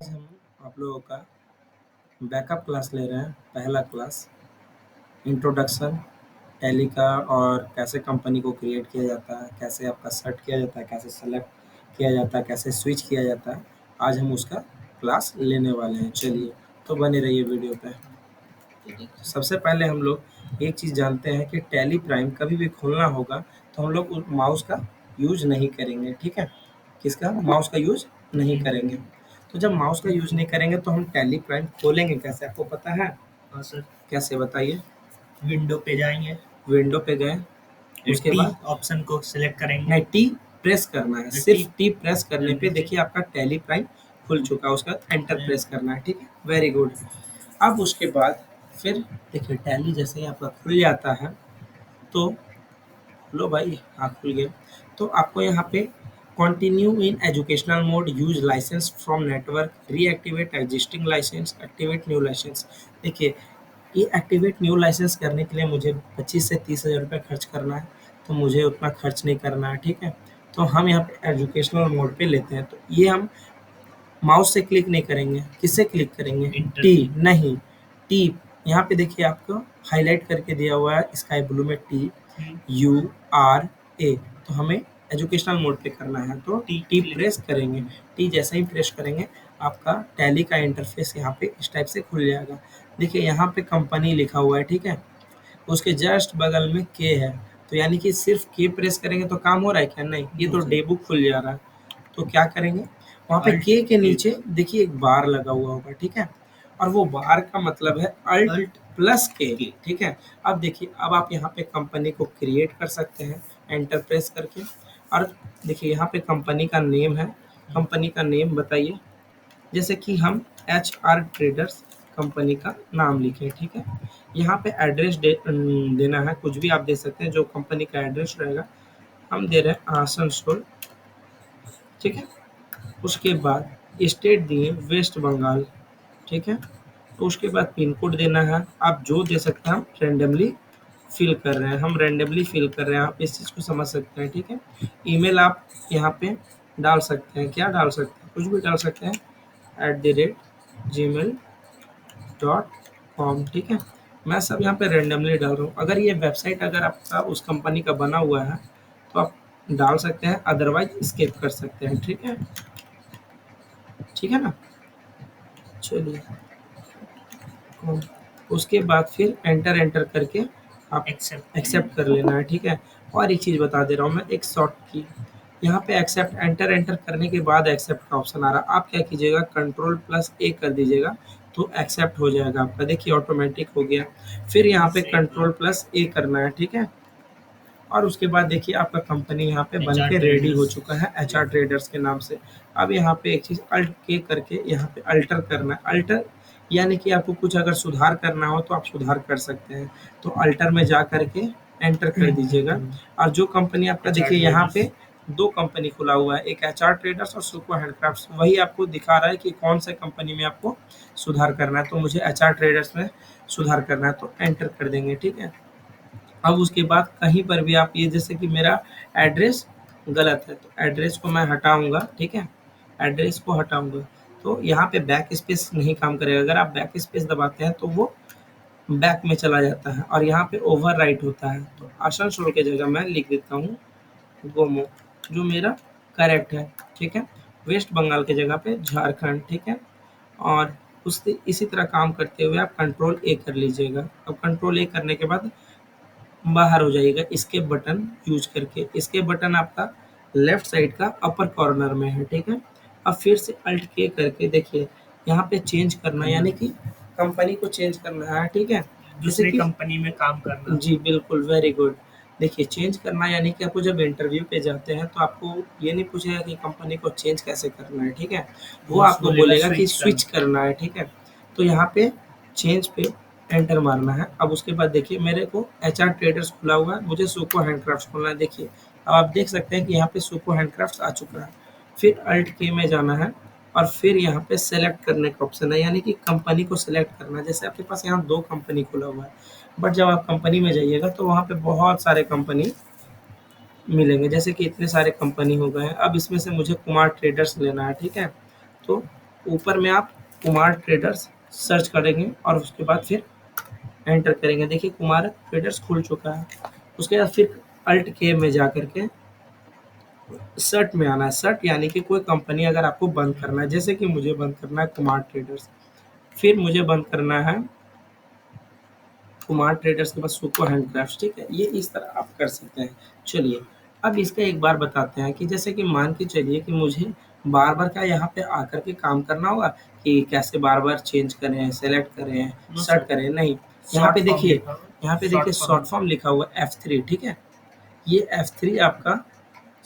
आज हम आप लोगों का बैकअप क्लास ले रहे हैं। पहला क्लास इंट्रोडक्शन टैली का और कैसे कंपनी को क्रिएट किया जाता है, कैसे आपका सर्ट किया जाता है, कैसे सेलेक्ट किया जाता है, कैसे स्विच किया जाता है। आज हम उसका क्लास लेने वाले हैं। चलिए तो बने रहिए वीडियो पे। सबसे पहले हम लोग एक चीज़ जानते हैं कि टैली प्राइम कभी भी खोलना होगा तो हम लोग माउस का यूज नहीं करेंगे। ठीक है, किसका माउस का यूज नहीं करेंगे। तो जब माउस का यूज नहीं करेंगे तो हम टैली प्राइम खोलेंगे कैसे, आपको पता है? हाँ सर, कैसे बताइए। विंडो पे जाएंगे, विंडो पे गए, उसके टी बाद ऑप्शन को सिलेक्ट करेंगे। नहीं, टी प्रेस करना है। टी सिर्फ टी प्रेस करने पे देखिए आपका टैली प्राइम खुल चुका है। उसका एंटर प्रेस करना है। ठीक है, वेरी गुड। अब उसके बाद फिर देखिए टैली जैसे ही आपका खुल जाता है तो लो भाई, हाँ खुल गया। तो आपको यहाँ पे continue in educational mode, use licence from network, reactivate existing licence, activate new licence. देखिए ये एक्टिवेट न्यू लाइसेंस करने के लिए मुझे 25 से 30 हज़ार रुपये खर्च करना है, तो मुझे उतना खर्च नहीं करना है। ठीक है, तो हम यहाँ पे एजुकेशनल मोड पे लेते हैं। तो ये हम माउस से क्लिक नहीं करेंगे, किससे क्लिक करेंगे? टी नहीं, टी यहाँ पे देखिए आपको हाईलाइट करके दिया हुआ है स्काई ब्लू में टी URA। तो हमें एजुकेशनल मोड पे करना है तो टी प्रेस करेंगे। टी जैसे ही प्रेस करेंगे आपका टैली का इंटरफेस यहाँ पे इस टाइप से खुल जाएगा। देखिए यहाँ पे कंपनी लिखा हुआ है। ठीक है, उसके जस्ट बगल में के है, तो यानी कि सिर्फ के प्रेस करेंगे तो काम हो रहा है क्या? नहीं, ये तो डेबुक खुल जा रहा है। तो क्या करेंगे, वहाँ पे के नीचे देखिए एक बार लगा हुआ होगा। ठीक है, और वो बार का मतलब है अल्ट प्लस के। ठीक है, अब देखिए अब आप यहाँ पे कंपनी को क्रिएट कर सकते हैं एंटर प्रेस करके। और देखिए यहाँ पे कंपनी का नेम है, कंपनी का नेम बताइए। जैसे कि हम HR ट्रेडर्स कंपनी का नाम लिखें। ठीक है, यहाँ पे एड्रेस देना है, कुछ भी आप दे सकते हैं जो कंपनी का एड्रेस रहेगा। हम दे रहे हैं आसनसोल। ठीक है, उसके बाद स्टेट दिए वेस्ट बंगाल। ठीक है, तो उसके बाद पिन कोड देना है, आप जो दे सकते हैं। हम रेंडमली फिल कर रहे हैं, हम रेंडमली फिल कर रहे हैं, आप इस चीज़ को समझ सकते हैं। ठीक है, ईमेल आप यहाँ पे डाल सकते हैं, क्या डाल सकते हैं, कुछ भी डाल सकते हैं, @gmail.com। ठीक है, मैं सब यहाँ पे रेंडमली डाल रहा हूँ। अगर ये वेबसाइट अगर आपका उस कंपनी का बना हुआ है तो आप डाल सकते हैं, अदरवाइज स्किप कर सकते हैं। ठीक है, ठीक है ना। चलिए उसके बाद फिर एंटर करके आप एक्सेप्ट कर लेना है। ठीक है, और एक चीज़ बता दे रहा हूँ मैं, एक शॉर्ट की यहाँ पे एक्सेप्ट एंटर करने के बाद एक्सेप्ट का ऑप्शन आ रहा है। आप क्या कीजिएगा, Ctrl+A कर दीजिएगा तो एक्सेप्ट हो जाएगा आपका। देखिए ऑटोमेटिक हो गया। फिर यहाँ पे Ctrl+A करना है। ठीक है, और उसके बाद देखिए आपका कंपनी यहाँ पे बन के रेडी हो चुका है HR ट्रेडर्स के नाम से। अब यहाँ पे एक चीज़ अल्ट के करके यहाँ पे अल्टर करना है। अल्टर यानी कि आपको कुछ अगर सुधार करना हो तो आप सुधार कर सकते हैं। तो अल्टर में जा करके एंटर कर दीजिएगा। और जो कंपनी आपका देखिए यहाँ पे दो कंपनी खुला हुआ है, एक HR ट्रेडर्स और सुको हैंडक्राफ्ट्स, वही आपको दिखा रहा है कि कौन से कंपनी में आपको सुधार करना है। तो मुझे HR ट्रेडर्स में सुधार करना है तो एंटर कर देंगे। ठीक है, अब उसके बाद कहीं पर भी आप ये, जैसे कि मेरा एड्रेस गलत है तो एड्रेस को मैं हटाऊँगा। ठीक है, एड्रेस को हटाऊँगा तो यहाँ पे बैक स्पेस नहीं काम करेगा। अगर आप बैक स्पेस दबाते हैं तो वो बैक में चला जाता है और यहाँ पे ओवरराइट होता है। तो आसनसोल की जगह मैं लिख देता हूँ गोमो, जो मेरा करेक्ट है। ठीक है, वेस्ट बंगाल की जगह पे झारखंड। ठीक है, और उससे इसी तरह काम करते हुए आप Ctrl+A कर लीजिएगा। अब Ctrl+A करने के बाद बाहर हो जाइएगा एस्केप बटन यूज करके। एस्केप बटन आपका लेफ्ट साइड का अपर कॉर्नर में है। ठीक है, अब फिर से अल्ट के करके देखिए यहाँ पे चेंज करना, यानी कि कंपनी को चेंज करना है। ठीक है, दूसरी कंपनी में काम करना। जी बिल्कुल, वेरी गुड। देखिए चेंज करना यानी कि आपको जब इंटरव्यू पे जाते हैं तो आपको ये नहीं पूछेगा कि कंपनी को चेंज कैसे करना है। ठीक है, वो आपको बोलेगा कि स्विच करना है। ठीक है, तो यहाँ पे चेंज पे एंटर मारना है। अब उसके बाद देखिए मेरे को HR ट्रेडर्स खुला हुआ है, मुझे सुको हैंडक्राफ्ट्स खोलना है। देखिए अब आप देख सकते हैं कि यहाँ पे सुको हैंडक्राफ्ट्स आ चुका है। फिर अल्ट के में जाना है और फिर यहाँ पे सेलेक्ट करने का ऑप्शन है, यानी कि कंपनी को सेलेक्ट करना है। जैसे आपके पास यहाँ दो कंपनी खुला हुआ है, बट जब आप कंपनी में जाइएगा तो वहाँ पे बहुत सारे कंपनी मिलेंगे, जैसे कि इतने सारे कंपनी हो गए हैं। अब इसमें से मुझे कुमार ट्रेडर्स लेना है। ठीक है, तो ऊपर में आप कुमार ट्रेडर्स सर्च करेंगे और उसके बाद फिर एंटर करेंगे। देखिए कुमार ट्रेडर्स खुल चुका है। उसके बाद फिर अल्ट के में जा करके सर्ट में आना है। सर्ट यानी कि कोई कंपनी अगर आपको बंद करना है, जैसे कि मुझे बंद करना है कुमार ट्रेडर्स, फिर मुझे बंद करना है कुमार ट्रेडर्स के बाद सुको हैंडक्राफ्ट, ठीक है। ये इस तरह आप कर सकते हैं। चलिए अब इसका एक बार बताते हैं कि जैसे कि मान के चलिए कि मुझे बार बार क्या यहाँ पे आकर के काम करना होगा कि कैसे बार बार चेंज करें, सेलेक्ट करें, सर्च करें, नहीं। यहाँ पे देखिए, यहाँ पे देखिए शॉर्ट फॉर्म लिखा हुआ F3, ठीक है। ये F3 आपका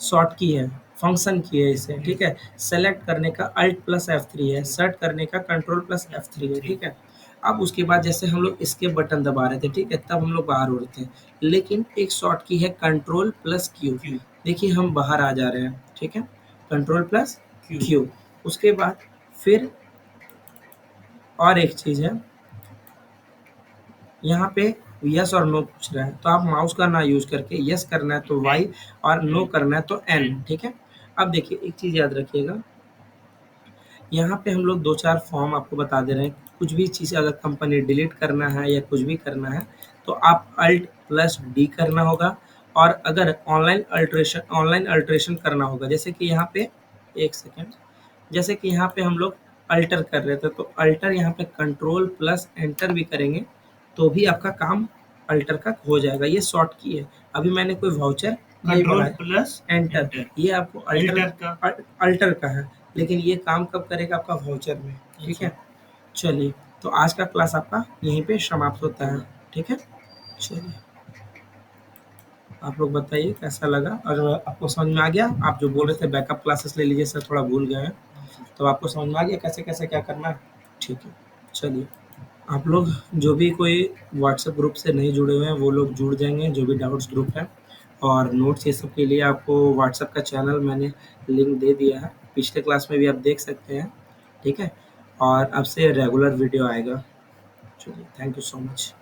शॉर्ट की है, फंक्शन की है इसे, ठीक है। सेलेक्ट करने का अल्ट प्लस F3 है, सर्च करने का कंट्रोल प्लस F3 है, ठीक है। अब उसके बाद जैसे हम लोग इसके बटन दबा रहे थे, ठीक है, तब हम लोग बाहर हो रहे थे। लेकिन एक शॉर्ट की है कंट्रोल प्लस क्यू, देखिए हम बाहर आ जा रहे हैं, ठीक है। Control plus Q. उसके बाद फिर और एक चीज है, यहाँ पे यस और नो पूछ रहा है, तो आप माउस का ना यूज करके यस करना है तो वाई और नो करना है तो एन, ठीक है। अब देखिए एक चीज याद रखिएगा, यहाँ पे हम लोग 2-4 फॉर्म आपको बता दे रहे हैं। कुछ भी चीज़ अगर कंपनी डिलीट करना है या कुछ भी करना है तो आप अल्ट प्लस डी करना होगा। और अगर ऑनलाइन अल्ट्रेशन करना होगा, जैसे कि यहाँ पे एक सेकेंड, जैसे कि यहाँ पे हम लोग अल्टर कर रहे थे, तो अल्टर यहाँ पे कंट्रोल प्लस एंटर भी करेंगे तो भी आपका काम अल्टर का हो जाएगा। ये शॉर्ट की है। अभी मैंने कोई वाउचर नहीं कंट्रोल बनाया, प्लस एंटर, ये आपको अल्टर का है, लेकिन ये काम कब करेगा आपका वाउचर में, ठीक है। चलिए तो आज का क्लास आपका यहीं पे समाप्त होता है, ठीक है। चलिए आप लोग बताइए कैसा लगा, अगर आपको समझ में आ गया। आप जो बोल रहे थे बैकअप क्लासेस ले लीजिए सर, थोड़ा भूल गए हैं, तो आपको समझ में आ गया कैसे कैसे क्या करना है, ठीक है। चलिए आप लोग जो भी कोई व्हाट्सएप ग्रुप से नहीं जुड़े हुए हैं वो लोग जुड़ जाएंगे, जो भी डाउट्स ग्रुप है। और नोट्स ये सब के लिए आपको व्हाट्सएप का चैनल मैंने लिंक दे दिया है, पिछले क्लास में भी आप देख सकते हैं, ठीक है। और अब से रेगुलर वीडियो आएगा। चलिए थैंक यू सो मच।